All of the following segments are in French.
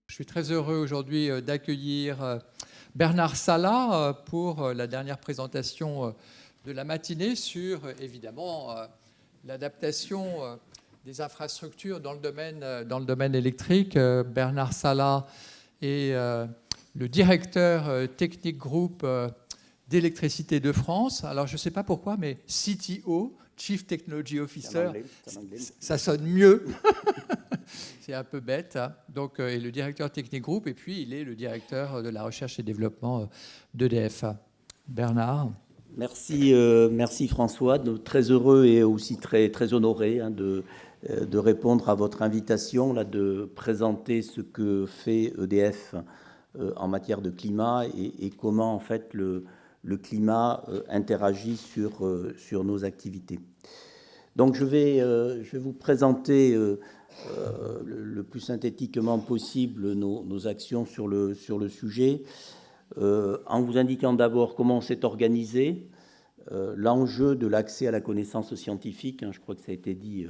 Je suis très heureux aujourd'hui d'accueillir Bernard Salat pour la dernière présentation de la matinée sur, évidemment, l'adaptation des infrastructures dans le domaine électrique. Bernard Salat est le directeur technique groupe d'électricité de France. Alors, je ne sais pas pourquoi, mais CTO, Chief Technology Officer, ça sonne mieux. C'est un peu bête. Hein. Donc, il est le directeur technique groupe et puis il est le directeur de la recherche et développement d'EDF. Bernard. Merci, merci François. Très heureux et aussi très honoré de répondre à votre invitation, là, de présenter ce que fait EDF en matière de climat et comment en fait le climat interagit sur nos activités. Donc je vais vous présenter le plus synthétiquement possible nos actions sur le sujet, en vous indiquant d'abord comment on s'est organisé, l'enjeu de l'accès à la connaissance scientifique, je crois que ça a été dit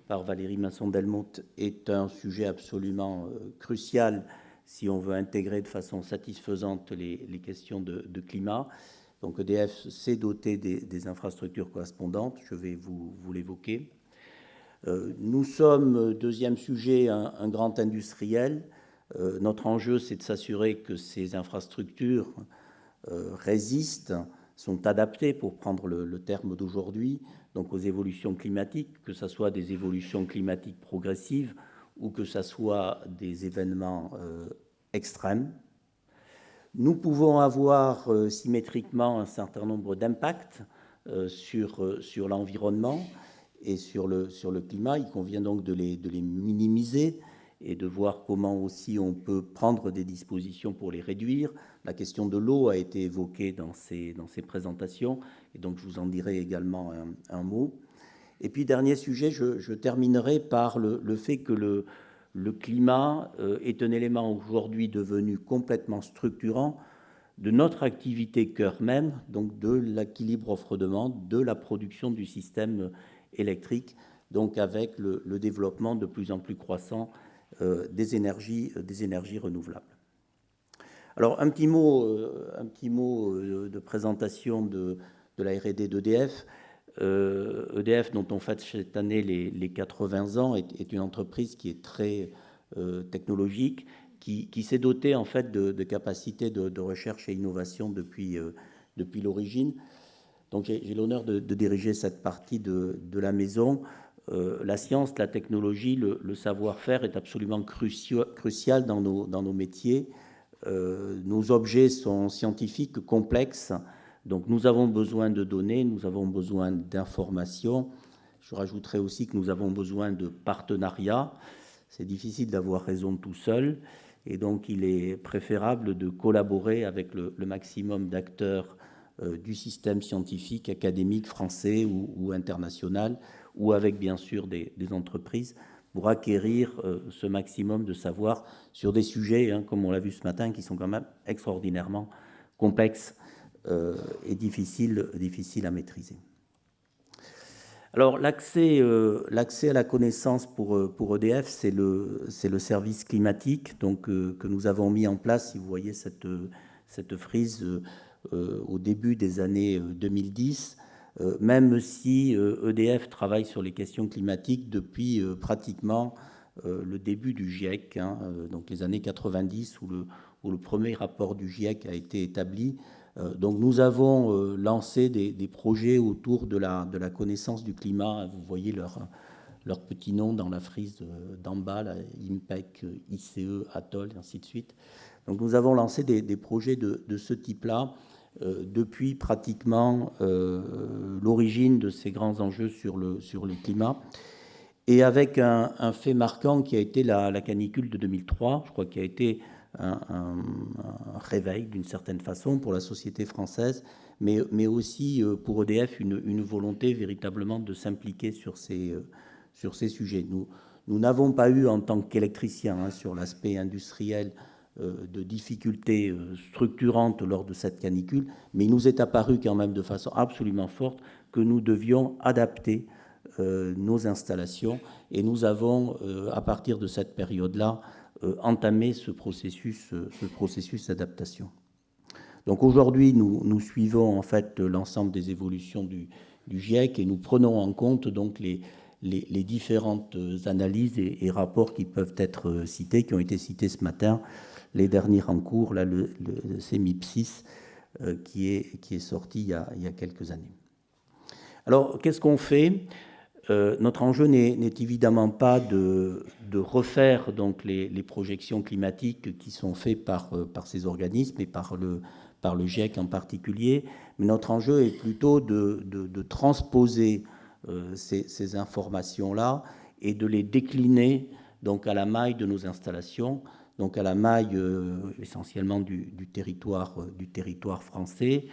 par Valérie Masson-Delmotte, est un sujet absolument crucial si on veut intégrer de façon satisfaisante les questions de climat. Donc EDF s'est doté des infrastructures correspondantes, je vais vous l'évoquer. Nous sommes, deuxième sujet, un grand industriel. Notre enjeu, c'est de s'assurer que ces infrastructures résistent, sont adaptées, pour prendre le terme d'aujourd'hui, donc aux évolutions climatiques, que ce soit des évolutions climatiques progressives ou que ce soit des événements extrêmes. Nous pouvons avoir symétriquement un certain nombre d'impacts sur l'environnement et sur le climat. Il convient donc de les minimiser et de voir comment aussi on peut prendre des dispositions pour les réduire. La question de l'eau a été évoquée dans ces présentations, et donc je vous en dirai également un mot. Et puis, dernier sujet, je terminerai par le fait que le climat est un élément aujourd'hui devenu complètement structurant de notre activité cœur même, donc de l'équilibre offre-demande, de la production du système électrique, donc avec le développement de plus en plus croissant des énergies renouvelables. Alors, un petit mot de présentation de la R&D d'EDF. EDF, dont on fête cette année les 80 ans, est une entreprise qui est très technologique, qui s'est dotée en fait de capacités de recherche et innovation depuis l'origine. Donc j'ai l'honneur de diriger cette partie de la maison. La science, la technologie, le savoir-faire est absolument crucial dans nos métiers. Nos objets sont scientifiques, complexes. Donc nous avons besoin de données, nous avons besoin d'informations. Je rajouterai aussi que nous avons besoin de partenariats. C'est difficile d'avoir raison tout seul. Et donc il est préférable de collaborer avec le maximum d'acteurs du système scientifique, académique, français ou international, ou avec bien sûr des entreprises, pour acquérir ce maximum de savoir sur des sujets, comme on l'a vu ce matin, qui sont quand même extraordinairement complexes et difficiles à maîtriser. Alors l'accès à la connaissance pour EDF, c'est le service climatique donc, que nous avons mis en place, si vous voyez cette frise au début des années 2010, même si EDF travaille sur les questions climatiques depuis pratiquement le début du GIEC, donc les années 90 où le premier rapport du GIEC a été établi. Donc nous avons lancé des projets autour de la connaissance du climat. Vous voyez leur petit nom dans la frise d'en bas, là, IMPEC, ICE, Atoll, et ainsi de suite. Donc nous avons lancé des projets de ce type-là depuis pratiquement l'origine de ces grands enjeux sur le climat. Et avec un fait marquant qui a été la canicule de 2003, je crois qu'il a été un réveil d'une certaine façon pour la société française, mais aussi pour EDF une volonté véritablement de s'impliquer sur ces sujets. Nous n'avons pas eu en tant qu'électriciens sur l'aspect industriel de difficultés structurantes lors de cette canicule, mais il nous est apparu quand même de façon absolument forte que nous devions adapter nos installations, et nous avons, à partir de cette période-là, entamé ce processus d'adaptation. Donc aujourd'hui, nous suivons en fait l'ensemble des évolutions du GIEC et nous prenons en compte donc les différentes analyses et rapports qui peuvent être cités, qui ont été cités ce matin, les derniers en cours, là, le CEMIP6, qui est sorti il y a quelques années. Alors, qu'est-ce qu'on fait ? Notre enjeu n'est évidemment pas de refaire donc les projections climatiques qui sont faites par ces organismes et par le GIEC en particulier, mais notre enjeu est plutôt de transposer ces informations-là et de les décliner donc à la maille de nos installations, donc à la maille essentiellement du territoire français,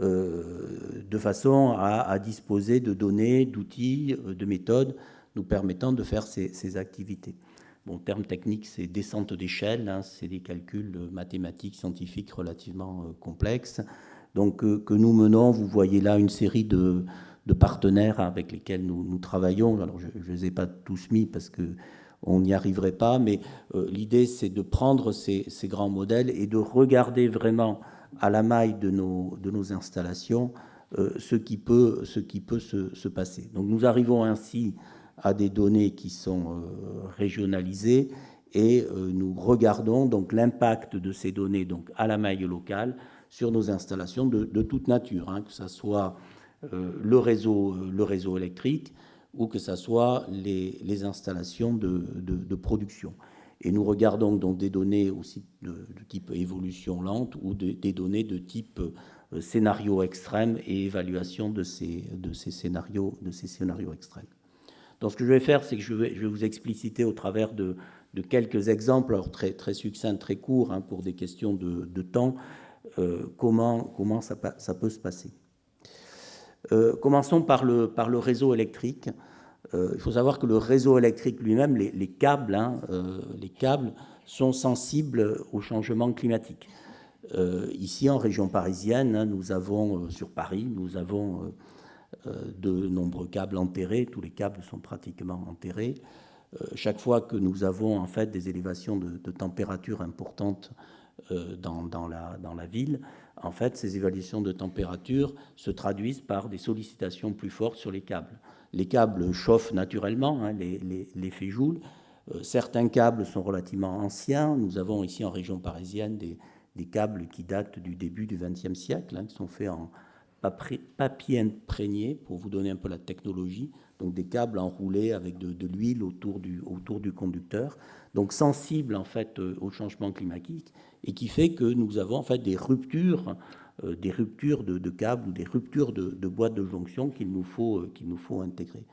de façon à disposer de données, d'outils, de méthodes nous permettant de faire ces activités. Bon, terme technique, c'est descente d'échelle, hein, c'est des calculs mathématiques, scientifiques relativement complexes, donc que nous menons. Vous voyez là une série de partenaires avec lesquels nous travaillons. Alors, je ne les ai pas tous mis parce qu'on n'y arriverait pas, mais l'idée, c'est de prendre ces grands modèles et de regarder vraiment à la maille de nos installations ce qui peut se passer. Donc, nous arrivons ainsi à des données qui sont régionalisées et nous regardons donc l'impact de ces données donc à la maille locale sur nos installations de toute nature, hein, que ce soit le réseau électrique ou que ce soit les installations de production. Et nous regardons donc des données aussi de type évolution lente ou des données de type scénario extrême et évaluation de ces scénarios extrêmes. Donc ce que je vais faire, c'est que je vais vous expliciter au travers de quelques exemples, alors très succincts, très courts, hein, pour des questions de temps, comment ça peut se passer. Commençons par le réseau électrique. Il faut savoir que le réseau électrique lui-même, les câbles sont sensibles au changement climatique. Ici, en région parisienne, hein, nous avons, sur Paris, nous avons de nombreux câbles enterrés. Tous les câbles sont pratiquement enterrés. Chaque fois que nous avons en fait des élévations de température importantes dans la ville, en fait, ces évaluations de température se traduisent par des sollicitations plus fortes sur les câbles. Les câbles chauffent naturellement, hein, l'effet Joule. Certains câbles sont relativement anciens. Nous avons ici en région parisienne des câbles qui datent du début du XXe siècle, hein, qui sont faits en papier imprégné, pour vous donner un peu la technologie, donc des câbles enroulés avec de l'huile autour du conducteur, donc sensibles en fait au changement climatique, et qui fait que nous avons en fait des ruptures de câbles ou des ruptures de boîtes de jonction qu'il nous faut intégrer.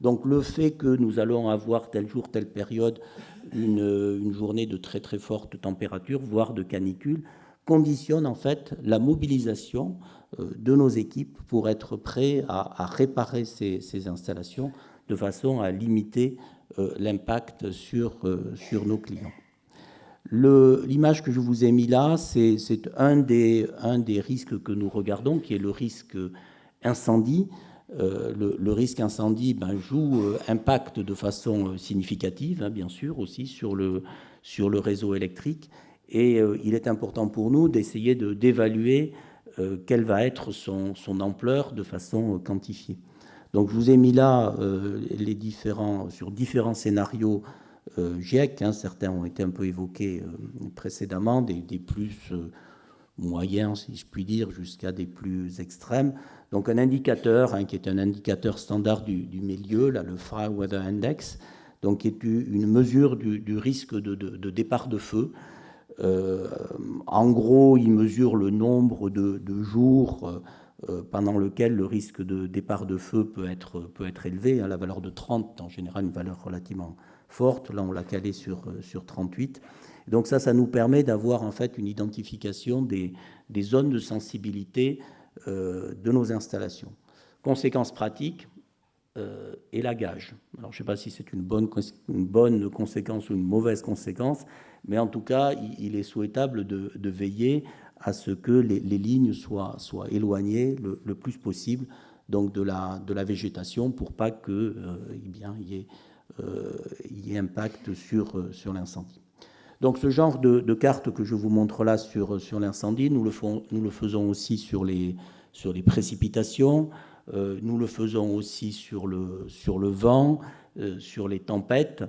Donc le fait que nous allons avoir tel jour, telle période, une journée de très très forte température, voire de canicule, conditionne en fait la mobilisation de nos équipes pour être prêts à réparer ces installations de façon à limiter l'impact sur nos clients. L'image que je vous ai mise là, c'est un des risques que nous regardons, qui est le risque incendie. Le risque incendie impacte de façon significative, hein, bien sûr, aussi sur le réseau électrique. Et il est important pour nous d'essayer d'évaluer quelle va être son ampleur de façon quantifiée. Donc je vous ai mis là sur différents scénarios GIEC, hein, certains ont été un peu évoqués précédemment, des plus moyens, si je puis dire, jusqu'à des plus extrêmes. Donc un indicateur, hein, qui est un indicateur standard du milieu, là, le Fire Weather Index, donc qui est une mesure du risque de départ de feu. En gros, il mesure le nombre de jours pendant lequel le risque de départ de feu peut être élevé. Hein, la valeur de 30, en général, une valeur relativement forte. Là, on l'a calé sur 38. Donc ça nous permet d'avoir en fait une identification des zones de sensibilité de nos installations. Conséquence pratique, élagage. Alors, je ne sais pas si c'est une bonne conséquence ou une mauvaise conséquence, mais en tout cas, il est souhaitable de veiller à ce que les lignes soient éloignées le plus possible donc de la végétation pour pas que il y ait impact sur l'incendie. Donc ce genre de carte que je vous montre là sur l'incendie, nous le faisons aussi sur les précipitations, nous le faisons aussi sur le vent, sur les tempêtes.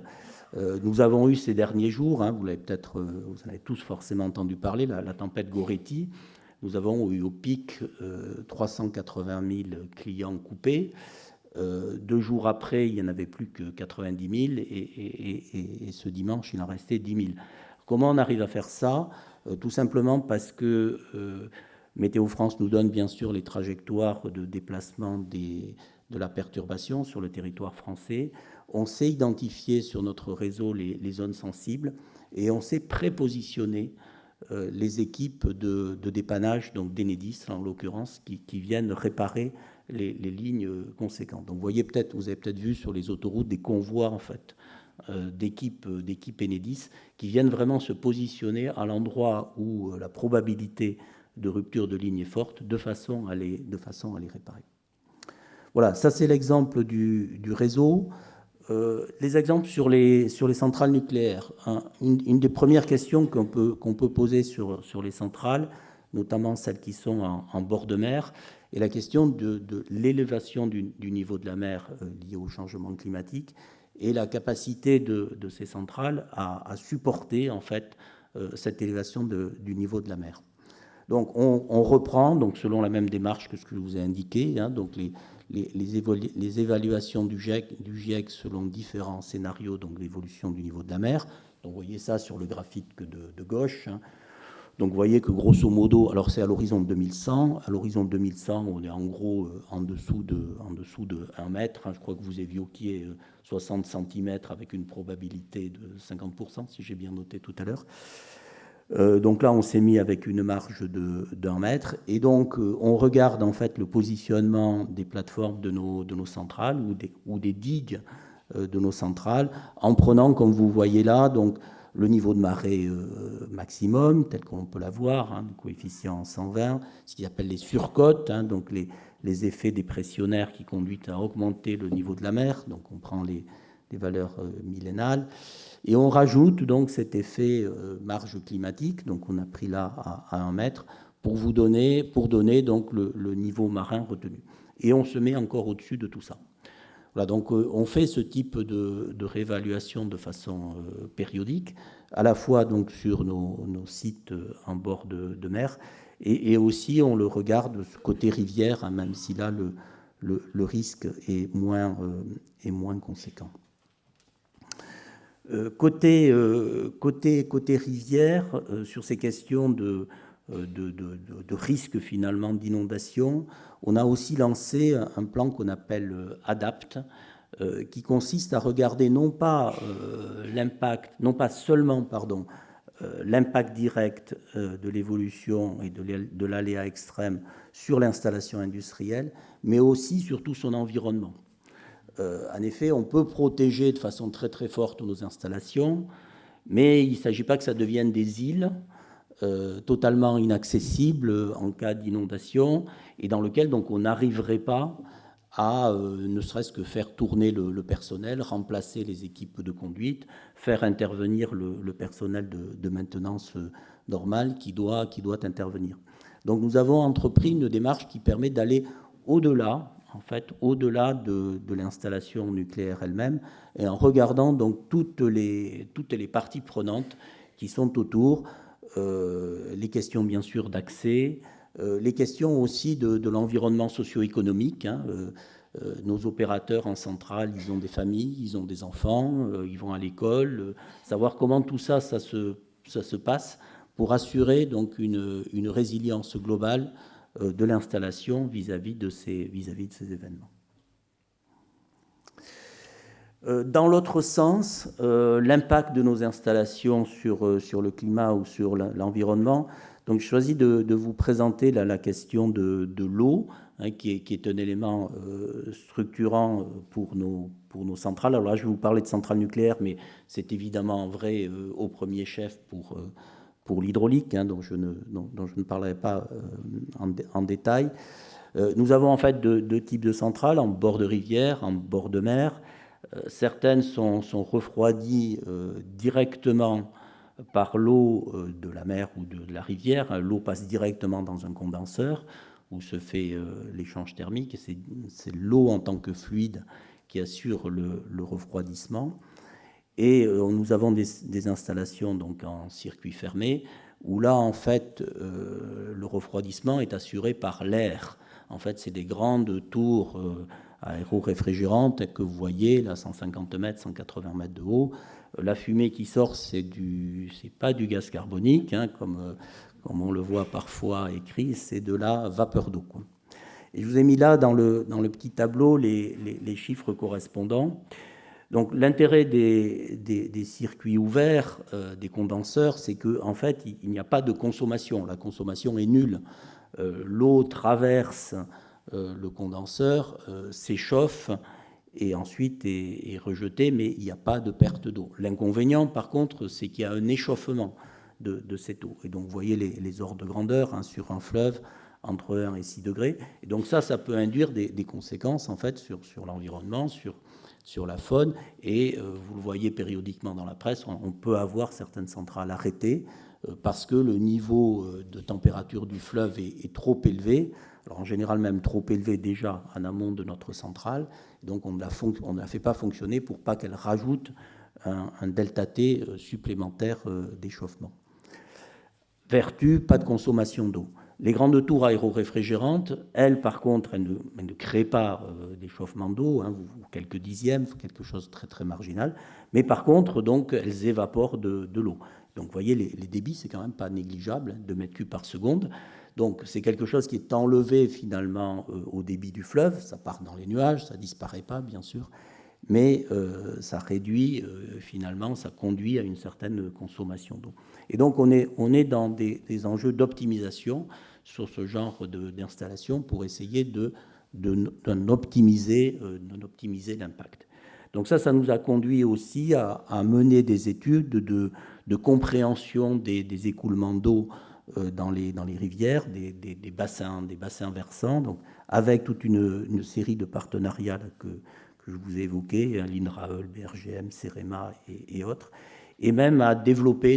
Nous avons eu ces derniers jours, vous en avez tous forcément entendu parler, la tempête Goretti. Nous avons eu au pic 380 000 clients coupés. 2 jours après, il n'y en avait plus que 90 000 et ce dimanche, il en restait 10 000. Comment on arrive à faire ça? Tout simplement parce que Météo France nous donne bien sûr les trajectoires de déplacement de la perturbation sur le territoire français. On sait identifier sur notre réseau les zones sensibles et on sait prépositionner les équipes de dépannage, donc d'Enedis en l'occurrence, qui viennent réparer les lignes conséquentes. Donc vous avez peut-être vu sur les autoroutes des convois en fait d'équipes Enedis qui viennent vraiment se positionner à l'endroit où la probabilité de rupture de ligne est forte, de façon à les réparer. Voilà, ça c'est l'exemple du réseau. Les exemples sur les centrales nucléaires. Une des premières questions qu'on peut poser sur les centrales, notamment celles qui sont en bord de mer, est la question de l'élévation du niveau de la mer liée au changement climatique et la capacité de ces centrales à supporter en fait cette élévation du niveau de la mer. Donc on reprend donc selon la même démarche que ce que je vous ai indiqué, donc les évaluations du GIEC selon différents scénarios, donc l'évolution du niveau de la mer. Donc vous voyez ça sur le graphique de gauche. Donc vous voyez que grosso modo, alors c'est à l'horizon 2100. À l'horizon 2100, on est en gros en dessous de 1 mètre. Je crois que vous évoquiez 60 cm avec une probabilité de 50%, si j'ai bien noté tout à l'heure. Donc là, on s'est mis avec une marge d'1 mètre. Et donc, on regarde en fait le positionnement des plateformes de nos centrales ou des digues de nos centrales en prenant, comme vous voyez là, donc le niveau de marée maximum, tel qu'on peut l'avoir, le coefficient 120, ce qu'ils appellent les surcotes, donc les effets dépressionnaires qui conduisent à augmenter le niveau de la mer. Donc, on prend les valeurs millénales. Et on rajoute donc cet effet marge climatique, donc on a pris là à 1 mètre, pour donner donc le niveau marin retenu. Et on se met encore au-dessus de tout ça. Voilà, donc on fait ce type de réévaluation de façon périodique, à la fois donc sur nos sites en bord de mer, et aussi on le regarde côté rivière, même si là le risque est moins conséquent. Côté rivière, sur ces questions de risque finalement d'inondation, on a aussi lancé un plan qu'on appelle ADAPT, qui consiste à regarder non pas seulement l'impact direct de l'évolution et de l'aléa extrême sur l'installation industrielle, mais aussi sur tout son environnement. En effet, on peut protéger de façon très très forte nos installations, mais il ne s'agit pas que ça devienne des îles totalement inaccessibles en cas d'inondation et dans lesquelles donc, on n'arriverait pas à ne serait-ce que faire tourner le personnel, remplacer les équipes de conduite, faire intervenir le personnel de maintenance normal qui doit intervenir. Donc nous avons entrepris une démarche qui permet d'aller au-delà de l'installation nucléaire elle-même, et en regardant donc toutes les parties prenantes qui sont autour, les questions bien sûr d'accès, les questions aussi de l'environnement socio-économique. Nos opérateurs en centrale, ils ont des familles, ils ont des enfants, ils vont à l'école, savoir comment tout ça se passe pour assurer donc une résilience globale de l'installation vis-à-vis de ces événements. Dans l'autre sens, l'impact de nos installations sur le climat ou sur l'environnement Donc, je choisis de vous présenter la question de l'eau, hein, qui est un élément structurant pour nos centrales. Alors là, je vais vous parler de centrales nucléaires, mais c'est évidemment vrai au premier chef pour l'hydraulique, hein, dont je ne parlerai pas en détail. Nous avons en fait deux types de centrales, en bord de rivière, en bord de mer. Certaines sont refroidies directement par l'eau de la mer ou de la rivière. L'eau passe directement dans un condenseur où se fait l'échange thermique. Et c'est l'eau en tant que fluide qui assure le refroidissement. Et nous avons des installations donc en circuit fermé où là, en fait, le refroidissement est assuré par l'air. En fait, c'est des grandes tours aéro-réfrigérantes que vous voyez, là, 150 mètres, 180 mètres de haut. La fumée qui sort, c'est pas du gaz carbonique, hein, comme on le voit parfois écrit, c'est de la vapeur d'eau. Et je vous ai mis là, dans le petit tableau, les chiffres correspondants. Donc, l'intérêt des circuits ouverts, des condenseurs, c'est qu'en fait, il n'y a pas de consommation. La consommation est nulle. L'eau traverse le condenseur, s'échauffe et ensuite est rejetée, mais il n'y a pas de perte d'eau. L'inconvénient, par contre, c'est qu'il y a un échauffement de cette eau. Et donc, vous voyez les ordres de grandeur, hein, sur un fleuve, entre 1 et 6 degrés. Et donc, ça peut induire des conséquences, en fait, sur l'environnement, sur la faune, et vous le voyez périodiquement dans la presse, on peut avoir certaines centrales arrêtées parce que le niveau de température du fleuve est trop élevé, alors en général même trop élevé déjà en amont de notre centrale, donc on ne la fait pas fonctionner pour pas qu'elle rajoute un delta T supplémentaire d'échauffement. Vertu, pas de consommation d'eau. Les grandes tours aéro-réfrigérantes, elles, par contre, elles ne créent pas d'échauffement d'eau, hein, quelques dixièmes, quelque chose de très, très marginal. Mais par contre, donc, elles évaporent de l'eau. Donc, vous voyez, les débits, c'est quand même pas négligeable, hein, 2 mètres cubes par seconde. Donc, c'est quelque chose qui est enlevé, finalement, au débit du fleuve. Ça part dans les nuages, ça disparaît pas, bien sûr. Mais ça réduit, finalement, ça conduit à une certaine consommation d'eau. Et donc, on est dans des enjeux d'optimisation sur ce genre d'installation pour essayer d'en optimiser l'impact. Donc ça nous a conduit aussi à mener des études de compréhension des écoulements d'eau dans les rivières, des bassins versants, donc avec toute une série de partenariats que je vous ai évoqués, l'INRAE, BRGM, CEREMA et autres, et même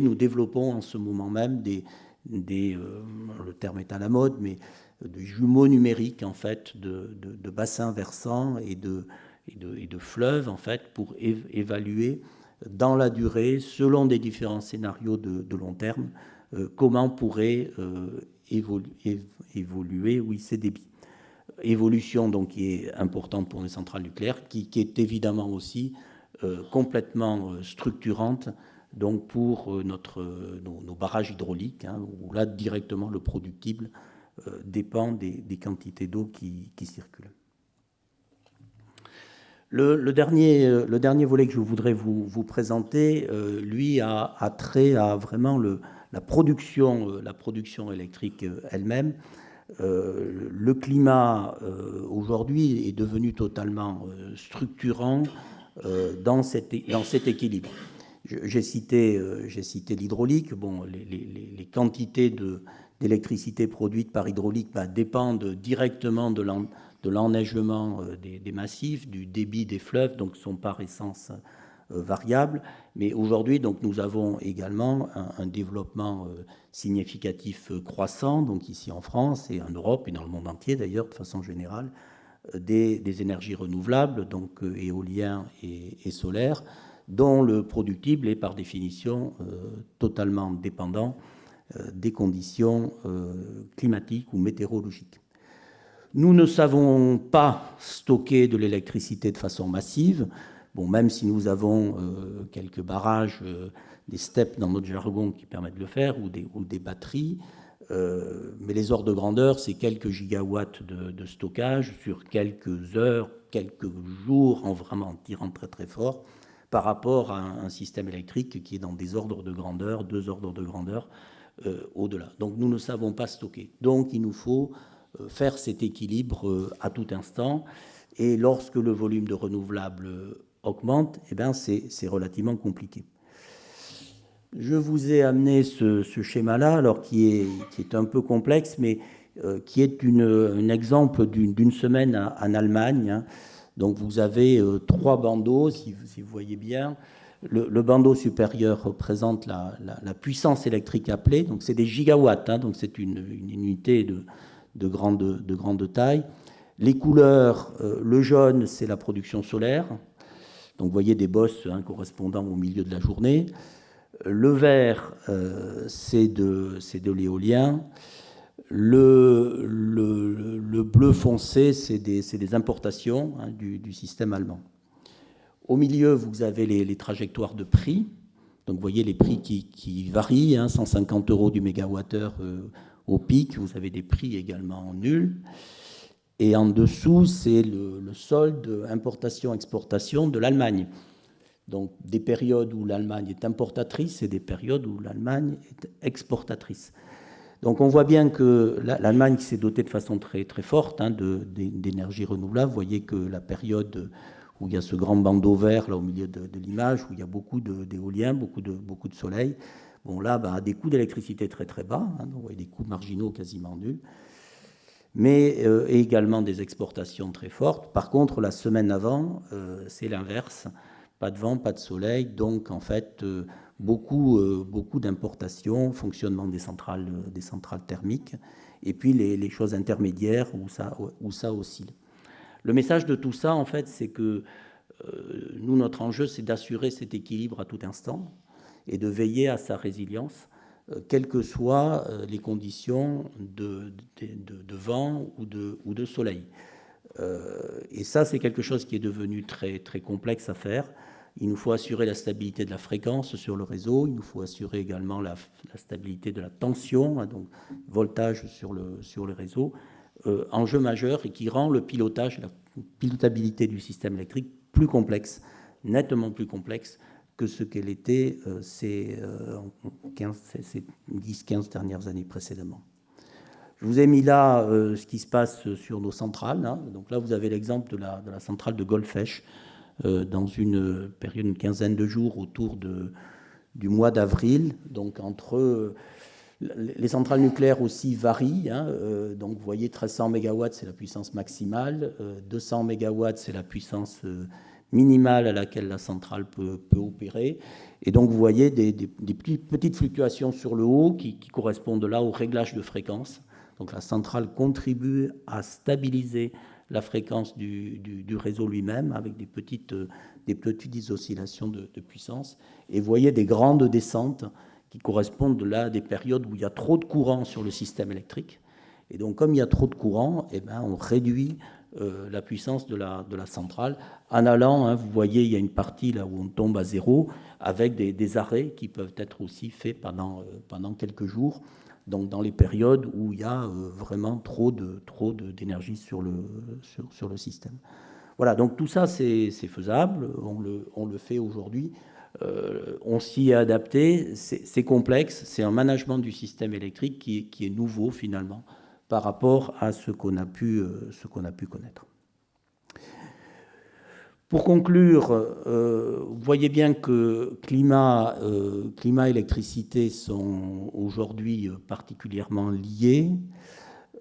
nous développons en ce moment même le terme est à la mode, mais des jumeaux numériques, en fait, de bassins versants et de fleuves, en fait, pour évaluer dans la durée, selon des différents scénarios de long terme, comment pourraient évoluer ces débits. Évolution donc qui est importante pour les centrales nucléaires, qui est évidemment aussi complètement structurante donc pour nos barrages hydrauliques, hein, où là directement le productible dépend des quantités d'eau qui circulent. Le dernier volet que je voudrais vous présenter, lui, a trait à vraiment la production électrique elle-même. Le climat aujourd'hui est devenu totalement structurant dans cet équilibre. J'ai cité l'hydraulique. Bon, les quantités d'électricité produites par hydraulique dépendent directement de l'enneigement des massifs, du débit des fleuves, donc sont par essence variables. Mais aujourd'hui, donc, nous avons également un développement significatif croissant, donc ici en France et en Europe et dans le monde entier d'ailleurs, de façon générale, des énergies renouvelables, donc éolien et solaire, dont le productible est par définition totalement dépendant des conditions climatiques ou météorologiques. Nous ne savons pas stocker de l'électricité de façon massive. Bon, même si nous avons quelques barrages, des steppes dans notre jargon qui permettent de le faire, ou des batteries, mais les ordres de grandeur, c'est quelques gigawatts de stockage sur quelques heures, quelques jours, en vraiment tirant très très fort, par rapport à un système électrique qui est dans des ordres de grandeur, 2 ordres de grandeur au-delà. Donc nous ne savons pas stocker. Donc il nous faut faire cet équilibre à tout instant. Et lorsque le volume de renouvelables augmente, eh bien c'est relativement compliqué. Je vous ai amené ce schéma-là, alors qui est un peu complexe, mais qui est un exemple d'une semaine en Allemagne. Hein. Donc vous avez 3 bandeaux, si vous voyez bien. Le bandeau supérieur représente la puissance électrique appelée, donc c'est des gigawatts, hein, donc c'est une unité de grande taille. Les couleurs, le jaune, c'est la production solaire, donc vous voyez des bosses correspondant au milieu de la journée. Le vert, c'est de l'éolien. Le bleu foncé, c'est des importations du système allemand. Au milieu, vous avez les trajectoires de prix. Donc, vous voyez les prix qui varient, 150 € du mégawattheure au pic. Vous avez des prix également nuls. Et en dessous, c'est le solde importation-exportation de l'Allemagne. Donc, des périodes où l'Allemagne est importatrice et des périodes où l'Allemagne est exportatrice. Donc, on voit bien que l'Allemagne s'est dotée de façon très, très forte d'énergie renouvelable. Vous voyez que la période où il y a ce grand bandeau vert là au milieu de l'image, où il y a beaucoup d'éolien, beaucoup de soleil. Bon, là, à des coûts d'électricité très très bas, donc vous voyez des coûts marginaux quasiment nuls, mais également des exportations très fortes. Par contre, la semaine avant, c'est l'inverse. Pas de vent, pas de soleil, donc en fait, beaucoup d'importations, fonctionnement des centrales thermiques, et puis les choses intermédiaires où ça oscille. Le message de tout ça, en fait, c'est que nous, notre enjeu, c'est d'assurer cet équilibre à tout instant et de veiller à sa résilience, quelles que soient les conditions de vent ou de soleil. Et ça, c'est quelque chose qui est devenu très, très complexe à faire. Il nous faut assurer la stabilité de la fréquence sur le réseau, il nous faut assurer également la stabilité de la tension, donc voltage sur le réseau. Enjeu majeur et qui rend le pilotage, la pilotabilité du système électrique plus complexe, nettement plus complexe que ce qu'elle était ces 10-15 dernières années précédemment. Je vous ai mis là ce qui se passe sur nos centrales. Hein. Donc là, vous avez l'exemple de la centrale de Golfech dans une période, une quinzaine de jours autour du mois d'avril. Donc entre... les centrales nucléaires aussi varient. Hein. Donc vous voyez, 1300 MW, c'est la puissance maximale. 200 MW, c'est la puissance minimale à laquelle la centrale peut opérer. Et donc vous voyez des petites fluctuations sur le haut qui correspondent là au réglage de fréquence. Donc la centrale contribue à stabiliser la fréquence du réseau lui-même avec des petites oscillations de puissance. Et vous voyez des grandes descentes qui correspondent là à des périodes où il y a trop de courant sur le système électrique. Et donc comme il y a trop de courant, eh bien, on réduit la puissance de la centrale en allant, vous voyez, il y a une partie là où on tombe à zéro avec des arrêts qui peuvent être aussi faits pendant quelques jours. Donc dans les périodes où il y a vraiment trop d'énergie sur le système. Voilà, donc tout ça c'est faisable, on le fait aujourd'hui, on s'y est adapté, c'est complexe, c'est un management du système électrique qui est nouveau finalement par rapport à ce qu'on a pu connaître. Pour conclure, vous voyez bien que climat et électricité sont aujourd'hui particulièrement liés.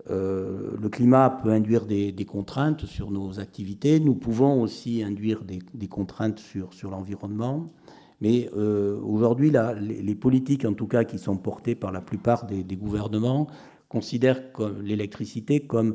Le climat peut induire des contraintes sur nos activités. Nous pouvons aussi induire des contraintes sur l'environnement. Mais aujourd'hui, les politiques, en tout cas, qui sont portées par la plupart des gouvernements, considèrent l'électricité comme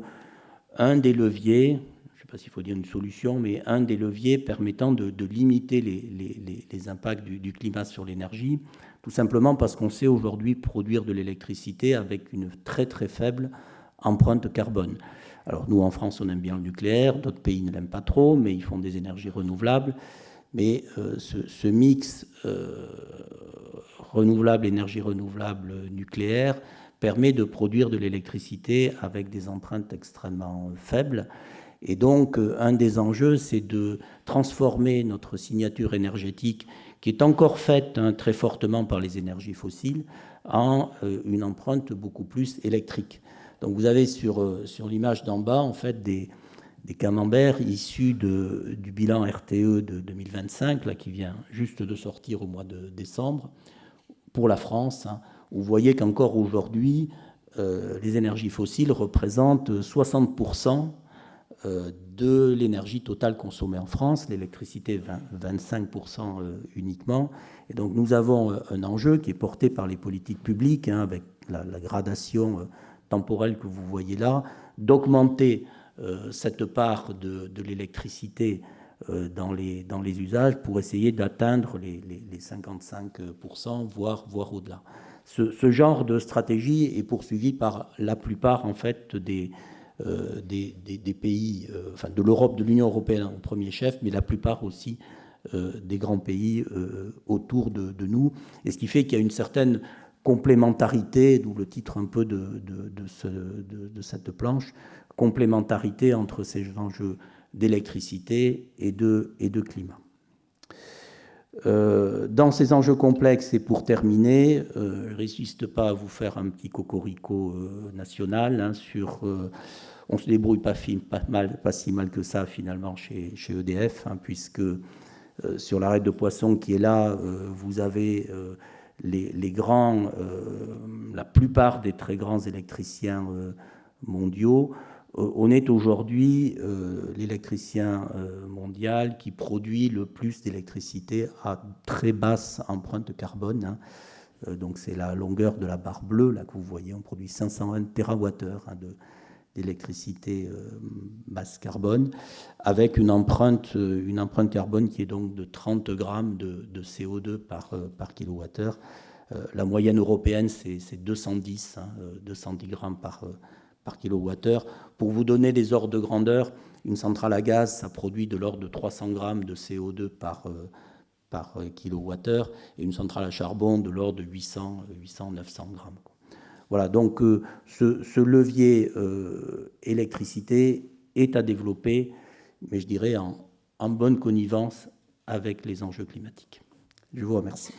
un des leviers, je ne sais pas s'il faut dire une solution, mais un des leviers permettant de limiter les impacts du climat sur l'énergie, tout simplement parce qu'on sait aujourd'hui produire de l'électricité avec une très très faible empreinte carbone. Alors nous, en France, on aime bien le nucléaire, d'autres pays ne l'aiment pas trop, mais ils font des énergies renouvelables. Mais ce mix renouvelable, énergie renouvelable, nucléaire, permet de produire de l'électricité avec des empreintes extrêmement faibles. Et donc, un des enjeux, c'est de transformer notre signature énergétique, qui est encore faite très fortement par les énergies fossiles, en une empreinte beaucoup plus électrique. Donc vous avez sur l'image d'en bas, en fait, des camemberts issus du bilan RTE de 2025, là, qui vient juste de sortir au mois de décembre, pour la France, hein, où vous voyez qu'encore aujourd'hui, les énergies fossiles représentent 60% de l'énergie totale consommée en France, l'électricité 25% uniquement. Et donc nous avons un enjeu qui est porté par les politiques publiques, hein, avec la gradation temporelle que vous voyez là, d'augmenter cette part de l'électricité dans les usages pour essayer d'atteindre les 55%, voire au-delà. Ce genre de stratégie est poursuivi par la plupart en fait des pays, enfin de l'Europe, de l'Union européenne en premier chef, mais la plupart aussi des grands pays autour de nous. Et ce qui fait qu'il y a une certaine complémentarité, d'où le titre un peu de cette planche, complémentarité entre ces enjeux d'électricité et de climat. Dans ces enjeux complexes, et pour terminer, je ne résiste pas à vous faire un petit cocorico national hein, sur... on se débrouille pas si mal que ça finalement chez EDF, hein, puisque sur l'arrêt de poisson qui est là, vous avez les grands, la plupart des très grands électriciens mondiaux. On est aujourd'hui l'électricien mondial qui produit le plus d'électricité à très basse empreinte carbone. Hein. Donc c'est la longueur de la barre bleue là, que vous voyez. On produit 520 TWh hein, d'électricité basse carbone, avec une empreinte carbone qui est donc de 30 grammes de CO2 par kilowattheure. La moyenne européenne, c'est 210, hein, 210 grammes par kilowattheure. Pour vous donner des ordres de grandeur, une centrale à gaz, ça produit de l'ordre de 300 grammes de CO2 par kilowattheure, et une centrale à charbon de l'ordre de 800-900 grammes. Voilà, donc ce levier électricité est à développer, mais je dirais en bonne connivence avec les enjeux climatiques. Je vous remercie.